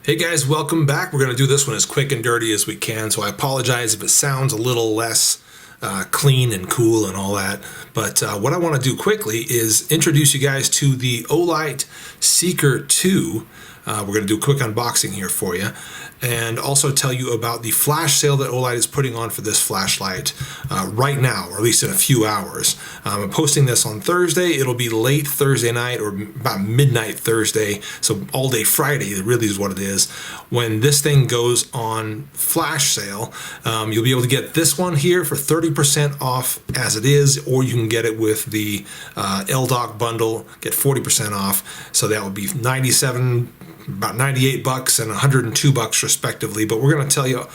Hey guys, welcome back. We're going to do this one as quick and dirty as we can, so I apologize if it sounds a little less clean and cool and all that. But what I want to do quickly is introduce you guys to the Olight Seeker 2. We're going to do a quick unboxing here for you, and also tell you about the flash sale that Olight is putting on for this flashlight right now, or at least in a few hours. I'm posting this on Thursday. It'll be late Thursday night or about midnight Thursday, so all day Friday, it really is what it is. When this thing goes on flash sale, you'll be able to get this one here for 30% off as it is, or you can get it with the LDOC bundle, get 40% off. So that would be about 98 bucks and 102 bucks respectively. But we're going to tell you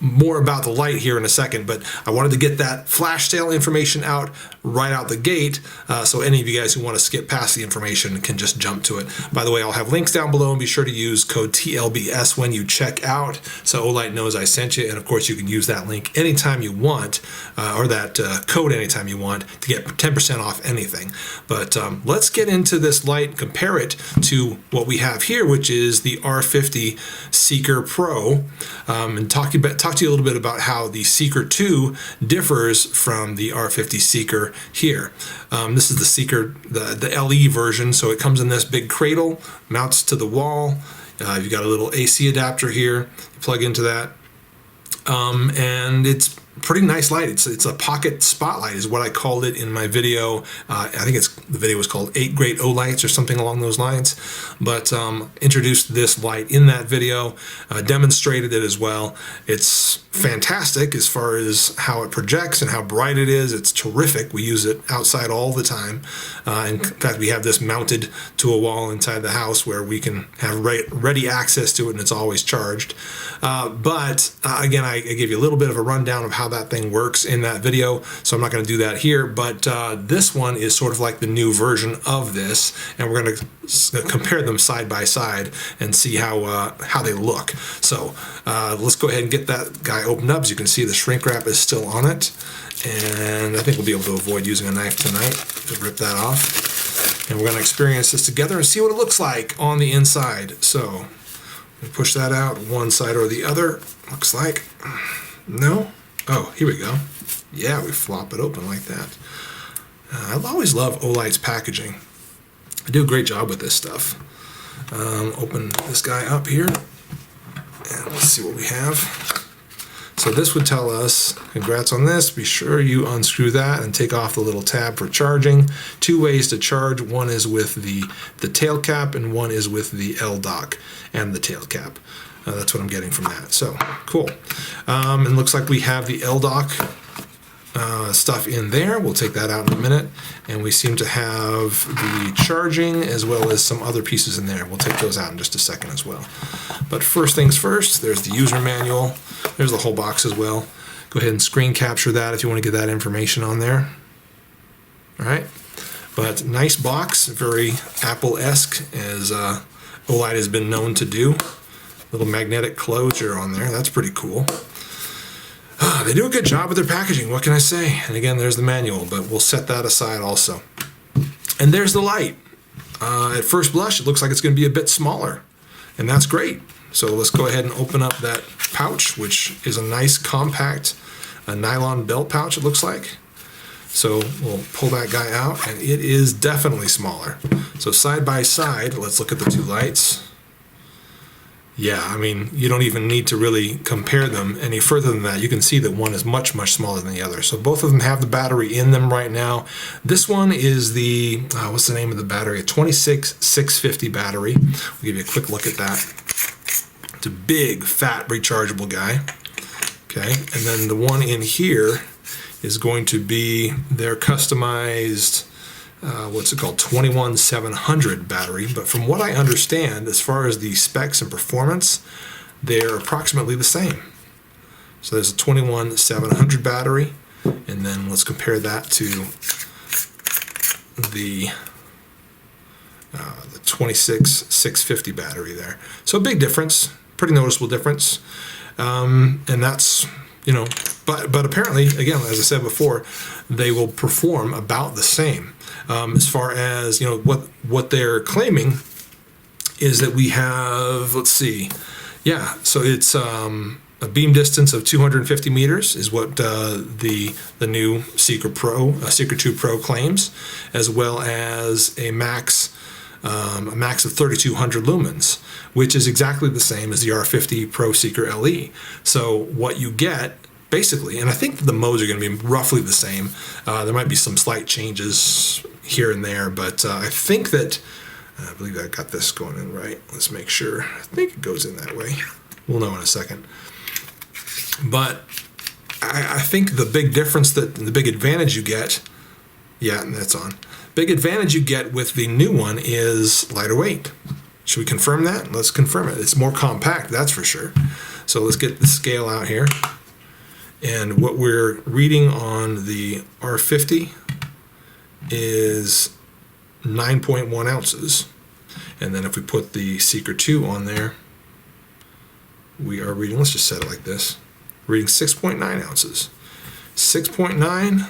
more about the light here in a second, but I wanted to get that flash sale information out right out the gate, so any of you guys who want to skip past the information can just jump to it. By the way, I'll have links down below, and be sure to use code TLBS when you check out, so Olight knows I sent you. And of course, you can use that link anytime you want, or that code anytime you want, to get 10% off anything. But let's get into this light, compare it to what we have here, which is the R50 Seeker Pro, and talk to you a little bit about how the Seeker 2 differs from the R50 Seeker here. This is the Seeker, the LE version, so it comes in this big cradle, mounts to the wall. You've got a little AC adapter here, you plug into that, and it's pretty nice light. It's a pocket spotlight is what I called it in my video. I think the video was called 8 Great Olights or something along those lines. But introduced this light in that video, demonstrated it as well. It's fantastic as far as how it projects and how bright it is. It's terrific. We use it outside all the time. In fact, we have this mounted to a wall inside the house where we can have ready access to it, and it's always charged. But again, I gave you a little bit of a rundown of how that thing works in that video, so I'm not going to do that here. But this one is sort of like the new version of this, and we're going to compare them side by side and see how they look. So let's go ahead and get that guy opened up. As you can see, the shrink wrap is still on it, and I think we'll be able to avoid using a knife tonight to rip that off. And we're going to experience this together and see what it looks like on the inside. So we push that out one side or the other. Looks like no. Oh, here we go. Yeah, we flop it open like that. I always love Olight's packaging. I do a great job with this stuff. Open this guy up here, and let's see what we have. So this would tell us, congrats on this, be sure you unscrew that and take off the little tab for charging. 2 ways to charge. One is with the tail cap, and one is with the LDOC and the tail cap. That's what I'm getting from that. So cool. And looks like we have the LDOC stuff in there. We'll take that out in a minute. And we seem to have the charging as well as some other pieces in there. We'll take those out in just a second as well. But first things first, there's the user manual. There's the whole box as well. Go ahead and screen capture that if you want to get that information on there. All right. But nice box, very Apple-esque, as Olight has been known to do. Little magnetic closure on there. That's pretty cool. They do a good job with their packaging. What can I say? And again, there's the manual, but we'll set that aside also. And there's the light. At first blush, it looks like it's going to be a bit smaller, and that's great. So let's go ahead and open up that pouch, which is a nice compact nylon belt pouch, it looks like. So we'll pull that guy out, and it is definitely smaller. So side by side, let's look at the two lights. Yeah, I mean, you don't even need to really compare them any further than that. You can see that one is much, much smaller than the other. So both of them have the battery in them right now. This one is the, what's the name of the battery? A 26650 battery. We'll give you a quick look at that. It's a big, fat, rechargeable guy. Okay, and then the one in here is going to be their customized, what's it called, 21700 battery. But from what I understand, as far as the specs and performance, they're approximately the same. So there's a 21700 battery, and then let's compare that to the 26650 battery there. So a big difference, pretty noticeable difference, and that's, you know, but apparently, again, as I said before, they will perform about the same. As far as, you know, what they're claiming is that we have, let's see, yeah, so it's a beam distance of 250 meters is what the new Seeker 2 Pro claims, as well as a max of 3,200 lumens, which is exactly the same as the R50 Pro Seeker LE. So what you get, basically, and I think the modes are going to be roughly the same. There might be some slight changes here and there, but I think that, I believe I got this going in right. Let's make sure. I think it goes in that way. We'll know in a second. But I think the big difference, the big advantage you get, yeah, and that's on. Big advantage you get with the new one is lighter weight. Should we confirm that? Let's confirm it. It's more compact, that's for sure. So let's get the scale out here. And what we're reading on the R50 is 9.1 ounces. And then if we put the Seeker 2 on there, we are reading, let's just set it like this, reading 6.9 ounces. 6.9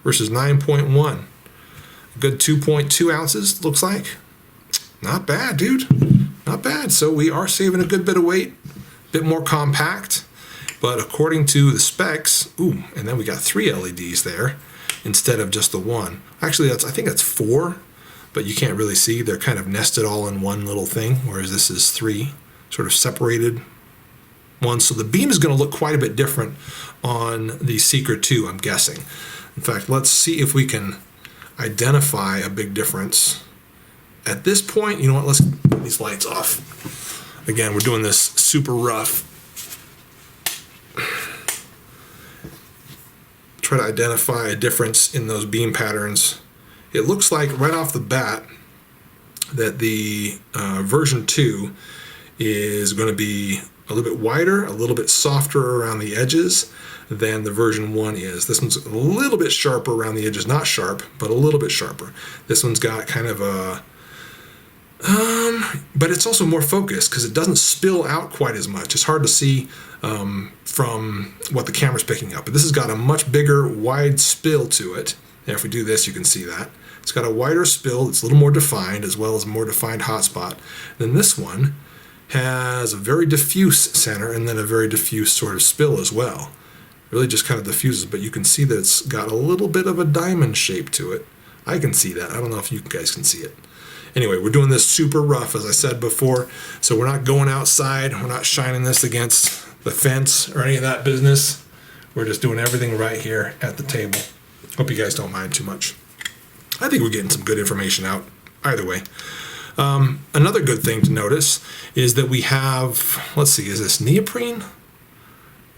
versus 9.1. A good 2.2 ounces, looks like. Not bad, dude. Not bad. So we are saving a good bit of weight, a bit more compact. But according to the specs, ooh, and then we got 3 LEDs there instead of just the one. Actually, I think that's 4, but you can't really see. They're kind of nested all in one little thing, whereas this is 3 sort of separated ones. So the beam is going to look quite a bit different on the Seeker 2, I'm guessing. In fact, let's see if we can identify a big difference. At this point, you know what, let's get these lights off. Again, we're doing this super rough. Try to identify a difference in those beam patterns. It looks like right off the bat that the version 2 is going to be a little bit wider, a little bit softer around the edges than the version 1 is. This one's a little bit sharper around the edges, not sharp, but a little bit sharper. This one's got kind of a, but it's also more focused because it doesn't spill out quite as much. It's hard to see from what the camera's picking up. But this has got a much bigger, wide spill to it. And if we do this, you can see that. It's got a wider spill. It's a little more defined, as well as a more defined hotspot. Then this one has a very diffuse center and then a very diffuse sort of spill as well. Really just kind of diffuses, but you can see that it's got a little bit of a diamond shape to it. I can see that. I don't know if you guys can see it. Anyway, we're doing this super rough, as I said before, so we're not going outside. We're not shining this against the fence or any of that business. We're just doing everything right here at the table. Hope you guys don't mind too much. I think we're getting some good information out either way. Another good thing to notice is that we have, let's see, is this neoprene?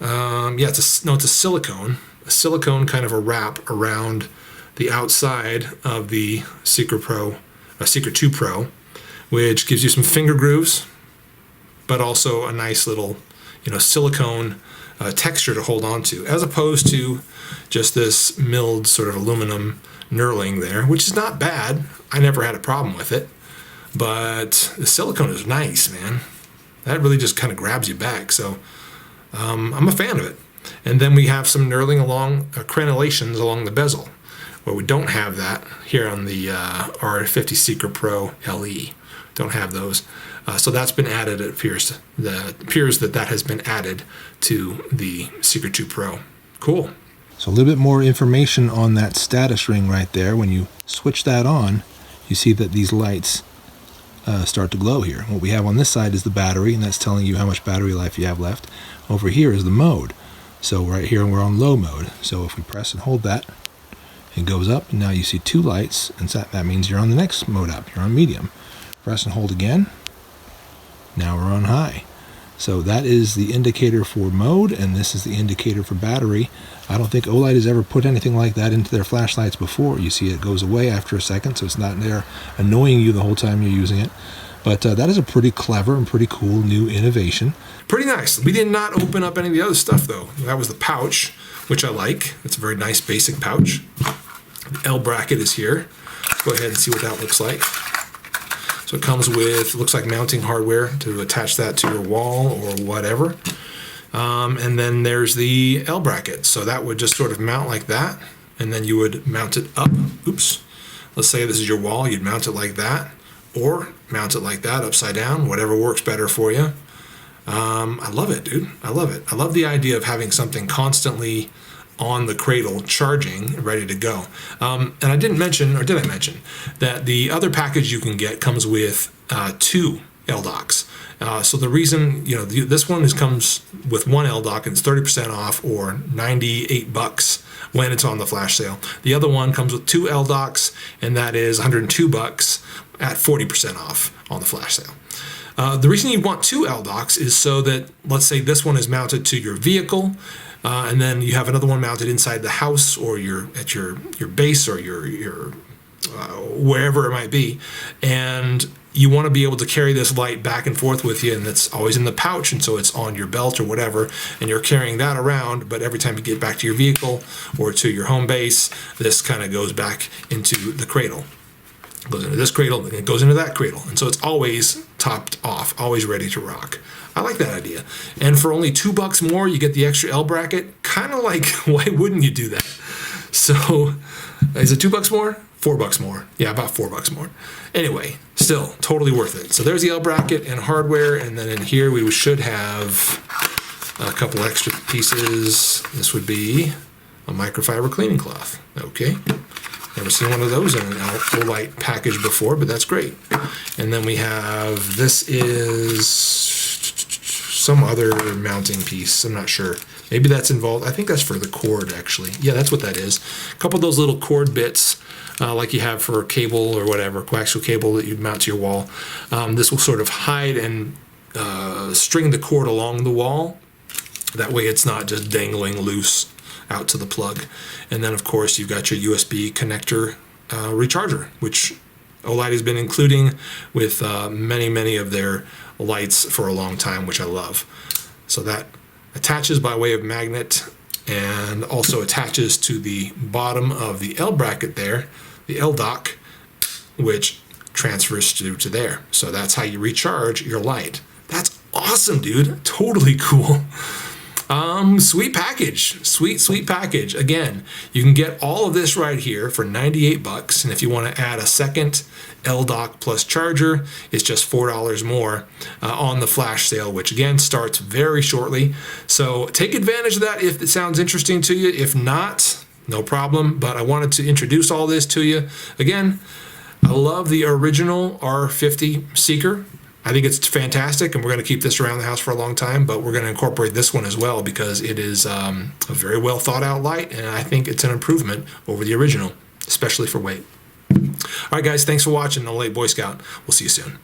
Yeah, it's a silicone kind of a wrap around the outside of the Seeker 2 Pro, which gives you some finger grooves, but also a nice little, silicone texture to hold on to, as opposed to just this milled sort of aluminum knurling there, which is not bad. I never had a problem with it, but the silicone is nice, man. That really just kind of grabs you back. So I'm a fan of it. And then we have some knurling along, crenellations along the bezel, where we don't have that here on the R50 Seeker Pro LE. Don't have those. So that's been added, it appears. It appears that has been added to the Seeker 2 Pro. Cool. So a little bit more information on that status ring right there. When you switch that on, you see that these lights start to glow here. What we have on this side is the battery, and that's telling you how much battery life you have left. Over here is the mode. So right here we're on low mode. So if we press and hold that, it goes up, and now you see 2 lights, and that means you're on the next mode up. You're on medium. Press and hold again. Now we're on high. So that is the indicator for mode, and this is the indicator for battery. I don't think Olight has ever put anything like that into their flashlights before. You see it goes away after a second, so it's not there annoying you the whole time you're using it. But that is a pretty clever and pretty cool new innovation. Pretty nice. We did not open up any of the other stuff, though. That was the pouch, which I like. It's a very nice basic pouch. The L bracket is here. Go ahead and see what that looks like. So it comes with, looks like mounting hardware to attach that to your wall or whatever. And then there's the L bracket. So that would just sort of mount like that. And then you would mount it up. Oops. Let's say this is your wall. You'd mount it like that. or mount it like that, upside down, whatever works better for you. I love it, dude. I love it. I love the idea of having something constantly on the cradle charging, ready to go. And I didn't mention, or did I mention, that the other package you can get comes with 2 LDOCs. So the reason, this one comes with 1 LDOC and it's 30% off, or $98 when it's on the flash sale. The other one comes with 2 LDOCs, and that is $102 at 40% off on the flash sale. The reason you want 2 LDOCs is so that, let's say this one is mounted to your vehicle, and then you have another one mounted inside the house, or at your base, or your wherever it might be, and you want to be able to carry this light back and forth with you, and it's always in the pouch, and so it's on your belt or whatever, and you're carrying that around, but every time you get back to your vehicle or to your home base, this kind of goes back into the cradle. It goes into this cradle, and it goes into that cradle, and so it's always topped off, always ready to rock. I like that idea. And for only $2 more, you get the extra L bracket. Kind of like, why wouldn't you do that? So, is it $2 more? $4 more. Yeah, about $4 more. Anyway, still totally worth it. So there's the L bracket and hardware, and then in here we should have a couple extra pieces. This would be a microfiber cleaning cloth. Okay. Never seen one of those in an Olight package before, but that's great. And then we have, this is some other mounting piece. I'm not sure. Maybe that's involved. I think that's for the cord, actually. Yeah, that's what that is. A couple of those little cord bits, like you have for a cable or whatever, coaxial cable that you'd mount to your wall. This will sort of hide and string the cord along the wall. That way it's not just dangling loose out to the plug. And then, of course, you've got your USB connector recharger, which Olight has been including with many of their lights for a long time, which I love. So that attaches by way of magnet, and also attaches to the bottom of the L bracket there, the LDOC, which transfers to there. So that's how you recharge your light. That's awesome, dude. Totally cool. Sweet package. Sweet package. Again, you can get all of this right here for $98, and if you want to add a second LDOC plus charger, it's just $4 more on the flash sale, which again starts very shortly. So take advantage of that if it sounds interesting to you. If not, no problem, but I wanted to introduce all this to you. Again, I love the original R50 Seeker. I think it's fantastic, and we're going to keep this around the house for a long time, but we're going to incorporate this one as well because it is a very well thought out light, and I think it's an improvement over the original, especially for weight. All right, guys, thanks for watching Olight Boy Scout. We'll see you soon.